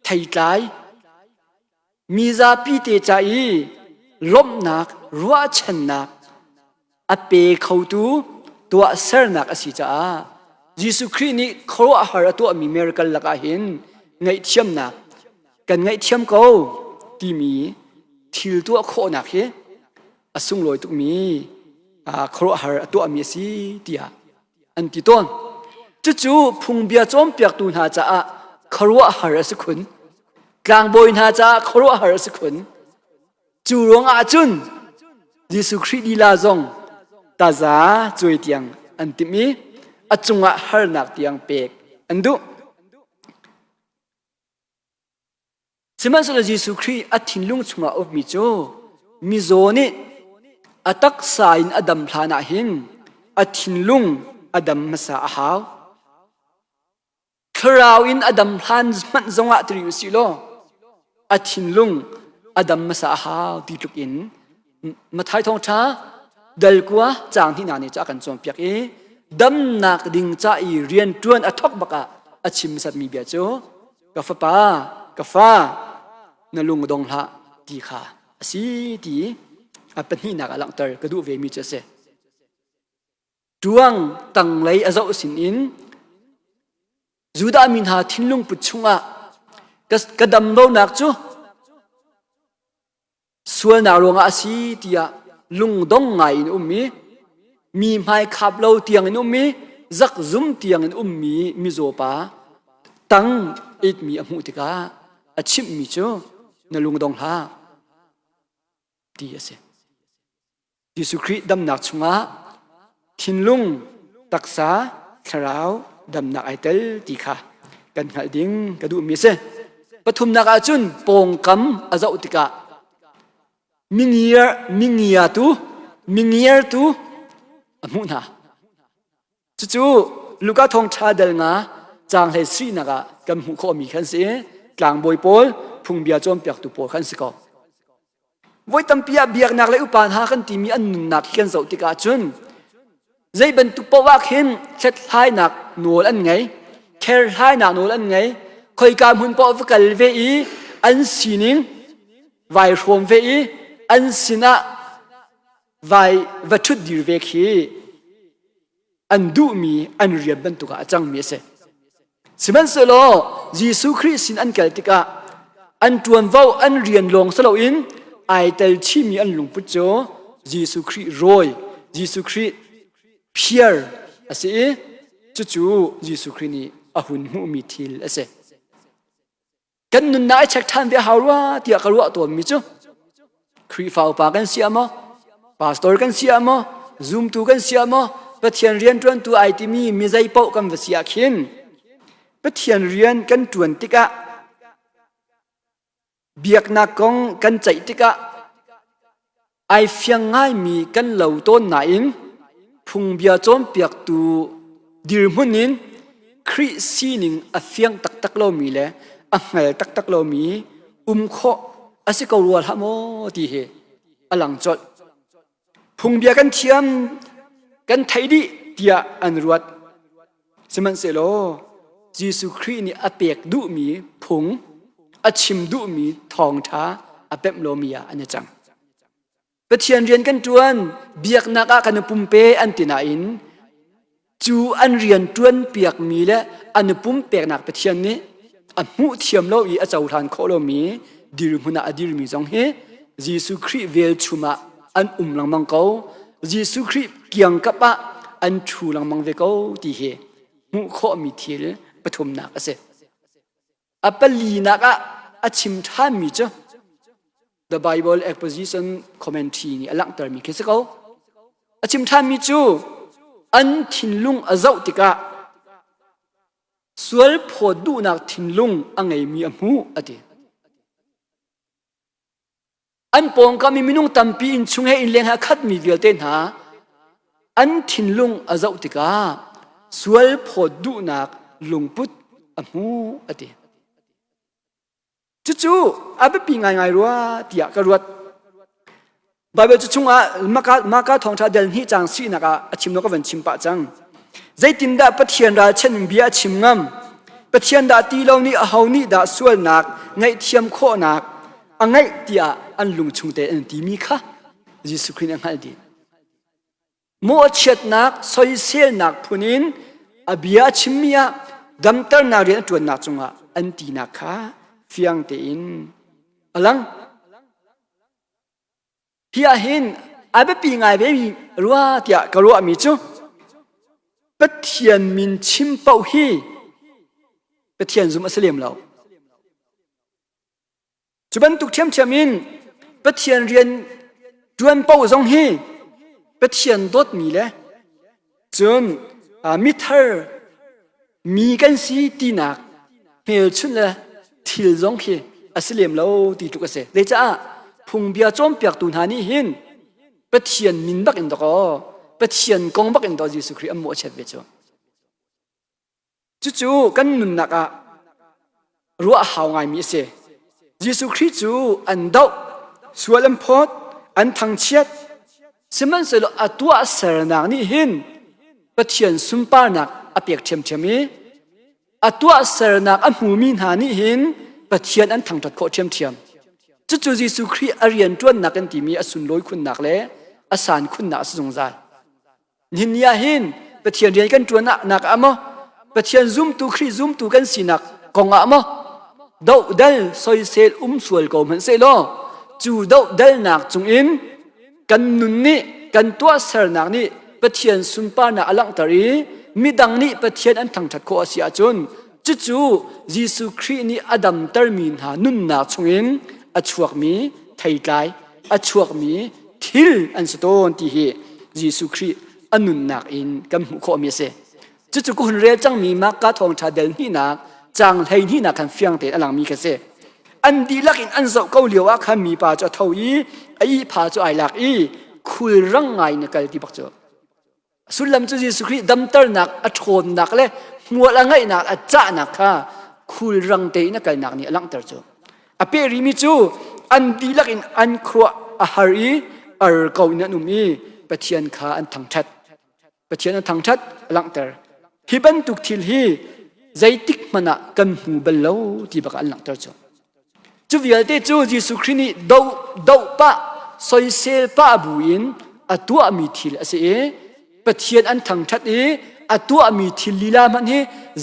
ไทยไกลมีซาปีเตใจลมนักรัวชันนักอเปเขาตัวเสรนักอสิจ้าเยซูคริสต์นี่ครัวหาตัวมีเมริกันลักหินไงเทียมนักกันไงเทียมเขาที่มีทิลตัวโคนักเฮอสุงลอยตุกมีครัวหาตัวมีสิเดียอันที่ต้นจู่ๆพุงเบียจอมเปียกตูนหาจ้าครัวหาสักคนกลางบอยหาจ้าครัวหาสักคนจูรวงอาจุนเยซูคริสต์ดีลาจงตาจาจวยเตียงอันที่มีอาจุงอาหานักเตียงเปกอันดู สมัยสุลจีสุครีอัฐินลุงชงอาอบมิโจมิโซนี่อัตักสายนอดัมพลานาหินอัฐินลุงอดัมมาสาอาหาวคราวอินอดัมพลานมันจงอาตริวสิโลอัฐินลุงอดัมมาสาอาหาวดีลุกอินมาท้ายทองช้าเดลกัวจางที่นานี่จะกันจอมเปียกดำนักดิ่งใจเรียนจวนอทอกบักอชิมสัตมีเบียโจกาฟปากาฟานลุงดงละดีค่ะสีดีเป็นที่นักหลังเตอร์กระดูเวมิเจเซจวงตั้งเลยอาเจ้าสินอินจูดามินหาทิ้งลุงปุชุงกระดำโลนักจูส่วนนารวงอาสีที่ลุงดงไงอินมีไม้ขับเราเตียงอินจักซุ่มเตียงอินมีโซปาตั้งอิดมีอมุติกาอาชิมมิโจนลุงดงฮาดีเสยิสุคริดำนักชงะทินลุงตักษาคราวดำนักไอเตลตีค่ะกันหัดดิ้งกระดูมิเสปฐุมนักอาจุนปงกำอาเจ้าติกามิงเยียตูอมุนาจู่ลูกาทองชาเดลงาจางเลยสีนักกำหุโคมีขันเสียกลางบอยโพลพุงเบียจอมเปียกตุโพขันสิกอไว้ตั้มเปียเบียกนักเลยอุปานหาขันตีมีอันนักขันเสาติกาจุนใจบรรทุกปวักหินเช็ดท้ายนักโนลอันไงแค่ท้ายนักโนลอันไงคอยการหุ่นปวักลเวอีอันสีนิงไวรวมเวอีอันสินะไววัตถุดิบเวคีอันดูมีอันเรียนบรรทุกอาจังมีเสสมันสโลยิสุคริสต์อันเกลติกาอันจวนเว้าอันเรียนลงสโลอินไอเตลชีมีอันหลงพุทโจยิสุคริโรยยิสุคริเพียร์อาศัยจู่ยิสุครินีอาหุนมุมีทิลอาศัยกันนุนนายเช็คทันเดียหาว่าที่อาการว่าตัวมิจูครีฟาวปากันเสียมั้พาสตอร์กันเสียมั้ซูมตูกันเสียมั้ปะเทียนเรียนจวนตัวไอติมีใจเป้ากันวเสียขินปะเทียนเรียนกันจวนติกะเบียกนักกงกันใจติกะไอเฟียงง่ายมีกันเหล่าต้นไหนพุงเบียจอมเปียกตูดิรมุนินคริสีนิงอเฟียงตักโลมีเลยอังเงยตักโลมีโคอาศัยกรัวทำโมดีเหอลังจดพุงเบียกันเทียมกันไทยดีเดียอันรวดสมันเสโลยิสุครีนี่อเปียกดุมีพุงอชิมดุมีทองท้าอเปมโลมียอันนี้จังปะเทียนเรียนกันจวนเบียกนักกันปุ่มเปอันตินาอินจูอันเรียนจวนเปียกมีและอันปุ่มเปียกนักปะเทียนนี้อันมุเทียมโลอีอาจารย์ทานโคโลมีดิรุมุนาอดิรมีจงเฮยิสุครีเวลชุมาอันลังมังเกายิสุครีเกียงกับปะอันชูลังมังเวเกาตีเฮมุโคมีทิลปฐุมนักเสอปลีนักอาชิมท่ามีจ้ะ The Bible Exposition Commentary นี่อลังเตอร์มีคิดเขาอาชิมท่ามีจูอันทินลุงอาเจ้าติกะสวลพอดูนักทินลุงอังไงมีอมูอดีอันปองก็มีมินุงตัมปีอินชุงให้อินเลี้ยงหาคัดมีเวลเต้นหาอันทินลุงอาเจ้าติกะสวลพอดูนักลุงพุทธอมูอดีจู่อาเปปีง่ายๆรัวที่อยากกระวดบาเบลจะช่วงมากาทองชาเดลนี่จังสีนักอาชิมนกวันชิมปะจังใจตินดาปะเทียนดาเช่นเบียชิมงามปะเทียนดาตีเหล่านี้อาหานี่ดาส่วนนักไงเทียมโคนักอังไงที่อันลุงชุงเตอันที่มีค่ะยิสุครินอังไงดีมัวเช็ดนักซอยเซลนักพูนินอาเบียชิมมียดัมเตอร์นาเรียนตัวนักจงอันที่นักค่ะเฟียงเตอินอลังที่อาหินอาเบปีง่ายเบมีรัวที่กรัวมีจูปะเทียนมินชิมเป่าฮีปะเทียนซุมอัสเลมเราจุบันตุกเทียมเทียมินปะเทียนเรียนจวนเป่าซงฮีปะเทียนดดมีเลยจนมิเตอร์มีกันสีตีนักเฮลชุนเลยทิลซงฮี อัสเลมเราตีตุกเสเลยจ้าพุงเบียจอมเปียกตุนหานี่หินปะเทียนมินบักอินตอกปะเทียนกองบักอินตอเยซูคริสต์อโมเชดเวจจู่ๆกันนุนนักอะรัวหาวไงมีเสเยซูคริสต์จู่อันดาวสวลัมพอดอันทังเชียดสมันสโลอตัวเสรนักนี่หินปะเทียนสุมปานักอเปียกเทียมเทียมีตัวเสรนักอันหูมินหานี่หินปะเทียนอันทังตัดโคเทียมเทียมจู่ๆเยซูคริสต์อเรียนจวนนักกันที่มีอสุนลอยคุณนักเล่อสานคุณนักสงสารหินยาหินปะเทียนเรียนกันจวนนักอะมปะเทียนซุ่มตูคริซุ่มตูกันสีนักกองอะมดาวดัลซอยเซลสวลกอมันเซโลจู่ดาวดัลนักจงอินกันนุนนี่กันตัวเสรนักนี่ปะเทียนสุนปานักอลังตารีมีดังนี้ปะเทียนอันทังทัดโคอาเซียจนจู่ๆเยซูคริสต์นี่อดัมตร์มีนหานุนนักจงอินอชวกมีไทยกายอชวกมีทิลอันสโตนที่เฮเยซูคริสต์อนุนนักอินกันหูโคมีเสจู่ๆกุนเรียจังมีมากกะทองชาเดลนี่นักจังให้นี่นักกันเฟียงเตอลังมีกันเสอันดีลักอินอันเจ้าเกาเหลียวว่าคันมีป่าจะเท่าอีไอ้ป่าจะไอลักอีคุยรังไงในการที่บักเจอสุดลำจุเยซูคริสต์ดำเตอร์นักอัดโชนนักเลยมัวละไงนักอัดจ้านักค่ะคุยรังเตนักการนักนี่ลังเตอร์เจออเปริมิจูอันดีลักอินอันครัวอาหารีอาร์เกาอินนุมีปะเทียนขาอันทังชัดปะเทียนอันทังชัดลังเตอร์ฮิบันตุกทิลฮีใจติกมันอะกันหูเบลล์ที่บักอันลังเตอร์เจอจู่วิลเตจู่เยซูคริสต์นี่ดาวปะซอยเซลปะบุญอัตัวมีทิลเสปะเทียนอันทังชัดอัตัวมีทิลลีลามันเฮ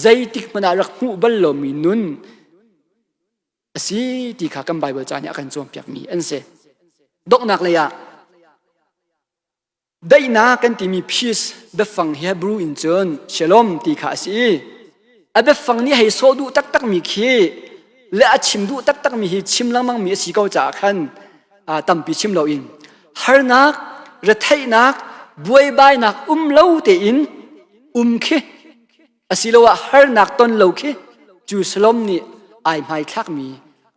ใจติกมันอะรักหูเบลล์มีนุนสิที่ข้ากันไบเบิลจานเนี่ยกันจวมเปียกมีอันเสดอกนักเลยอะได้นากันที่มีพีซเบฟังเฮบรูอินจนเชลอมที่ข้าสิอับฟังนี่ให้โซดูตักมีขี้และชิมดูตักมีหิชิมลังมังมีสีเกาจากขันตั้มปีชิมเราอินฮาร์นักระไทนักบวยใบนักเล่าเตอินขี้อาศิลวะฮาร์นักต้นเล่าขี้จูสลอมนี่ไอไม่คลักมี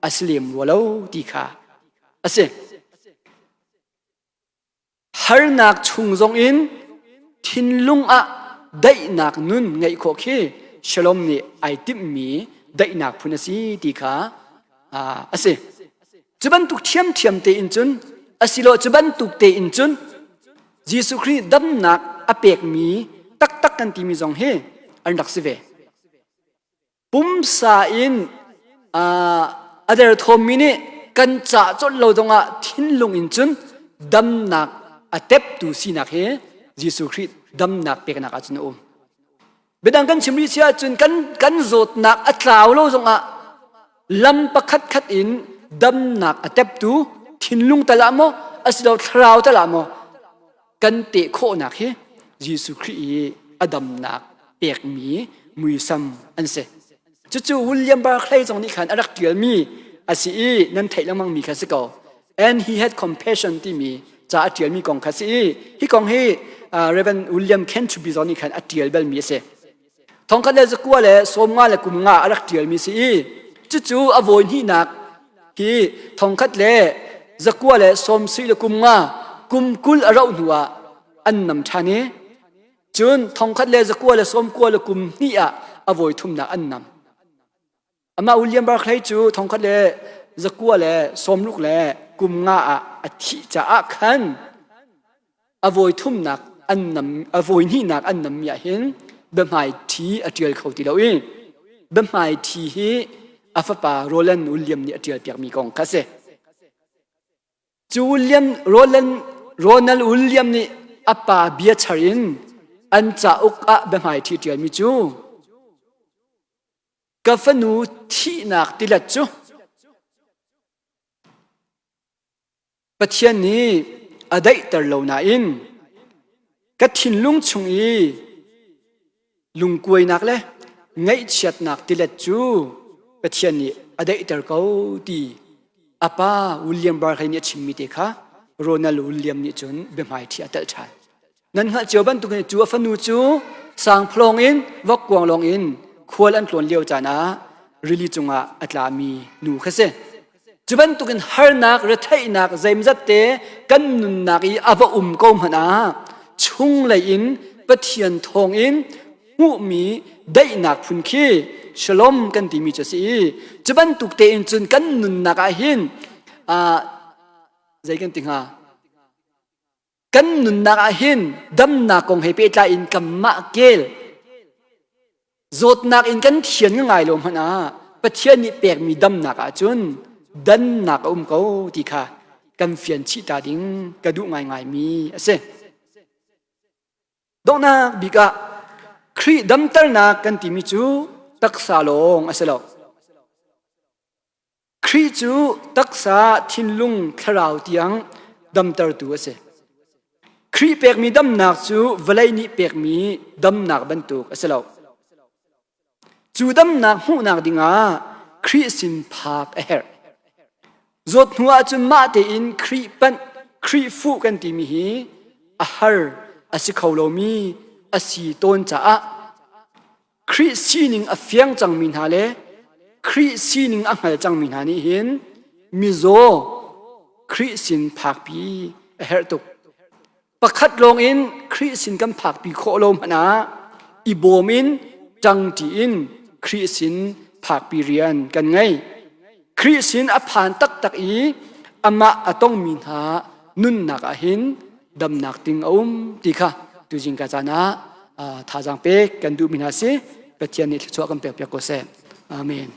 อาศิเลมวัวเล่าดีค่ะอาศิฮาร์นักชุงจงอินทินลุงอะได้นักนุนไงโคขี้ชลอมนี่ไอติมมีได้นักพุนสีดีค่ะอาศิจะบรรทุกเทียมเตอินจุนอาศิโลจะบรรทุกเตอินจุนเยซูคริสต์ดำนักอเปกมีตักกันที่มีจงเฮอันดักสิเวปุ่มสาอินอเดอร์ทอมมินี่กันจะจดเราตรงทิ้นลงอินจุนดำนักอเทปตูสีนักเฮเยซูคริสต์ดำนักเปกนักอาจุนเบดังกันชิมริเชียจุนกันโจดนักอัตราวโลจงลำประคัดอินดำนักอเทปตูทิ้นลงตะละโมอาศิโลทราวตะละโมกันเตะโคนักเฮเยซูคริสต์อดัมนักเปกมีมุยซัมอันเสจู่ๆวิลเลียมบาร์คเลย์ตรงนี้ขันอรักเดียลมีอาศัยนั่นไทยละมังมีคัสกอ and he had compassion ที่มีจะอเดียลมีกองคัสฮีกองให้เรเวนวิลเลียมเคนทูบิตรงนี้ขันอเดียลเบลมีเสทองคันเลสกัวเลสมงาเลกุมงาอรักเดียลมีสิจู่ๆอโวยนี่นักที่ทองคันเลสกัวเลสมสีเลกุมงากุมกุลอราหัวอันนำชานีจนทองคันเลสกัวเลสมกัวเลกุมนี่อะอโวยทุ่มนักอันนำอามาวิลเลียมบาร์คเลย์จูทองคัดเล่จะกัวเล่สมลุกเล่กุมงาอธิจะอาคันอโวยทุ่มนักอันนำอโวยนี่นักอันนำอย่าเห็นเบมไฮทีอเดียลเขาที่เราเองเบมไฮทีฮีอาฟปาโรเลนวิลเลียมนี่อเดียลเปียกมีกองคัสเซจูวิลเลียมโรนัลวิลเลียมนี่อาปาเบียชารินอันจะอุกอะเบมไฮทีเดียลมีจูกาฟนูที่นักติลัดจูปัจจัยนี้อได้ตลอดนาอินกัดทิ้งลุงชงอีลุงกวยนักเลยไงเชียดนักติลัดจูปัจจัยนี้อได้ตลอดดีอาป้าวิลเลียมบาร์คเนี่ยชิมมิเตค่ะโรนัลวิลเลียมนี่จนเบมไฮที่อัตชัยนั่นฮะเจ้าบันตุกเนี่ยจูฟนูจูสังพลองอินวักกวางลองอินควรอันหลวนเลี้ยวจานะริลิจงอัตลามีนูขเซ จุบันตุกันฮาร์นักหรือไทยนักใจมันจะเตะกันนุนนักอีอาวก็มันชุงเลยอินปะเทียนทองอินหูมีได้นักพุนขี้ฉลมกันที่มีจะสิจุบันตุกเตอินจนกันนุนนักหินใจกันติงกันนุนนักหินดำนักคงให้เปิดลายอินกัมมาเกลจดนักอินกันเทียนง่ายลงมันปะเทียนนี่เปียกมีดำนักจุนดันนักเขาที่ค่ะกันเฟียนชิตาดิ้งกระดูง่ายมีเสดอกนักบิกะครีดำเตอร์นักกันที่มีจูตักษาลงเสลครีจูตักษาทินลุงคราวเตียงดำเตอร์ตัวเสครีเปียกมีดำนักจูเวลัยนี่เปียกมีดำนักบรรทุกเสลจูดำนักหูนักดิ้งครีสินพากเอร์จดหัวจนมาเตอินครีปันครีฟูกันที่มีฮีอาหารอาศิเขาโลมีอาศิต้นจ้าครีซีนิงอเฟียงจังมินฮาเลครีซีนิงอังหาจังมินฮานี่หินมิโซครีสินผักปีเฮรตุกประคัดลงอินครีสินกันผักปีโคโลมนาอีโบมินจังจีอินครีสินผักปีเรียนกันไงคริสินอภานตักอีอามาต้องมินหานุนนักหินดำนักติงติค่ะตุจิงกาจานะท่าจังเป็กกันดูมินาสิเปเทียนนิทชัวกันเปียกเปียกโกเซอาเมน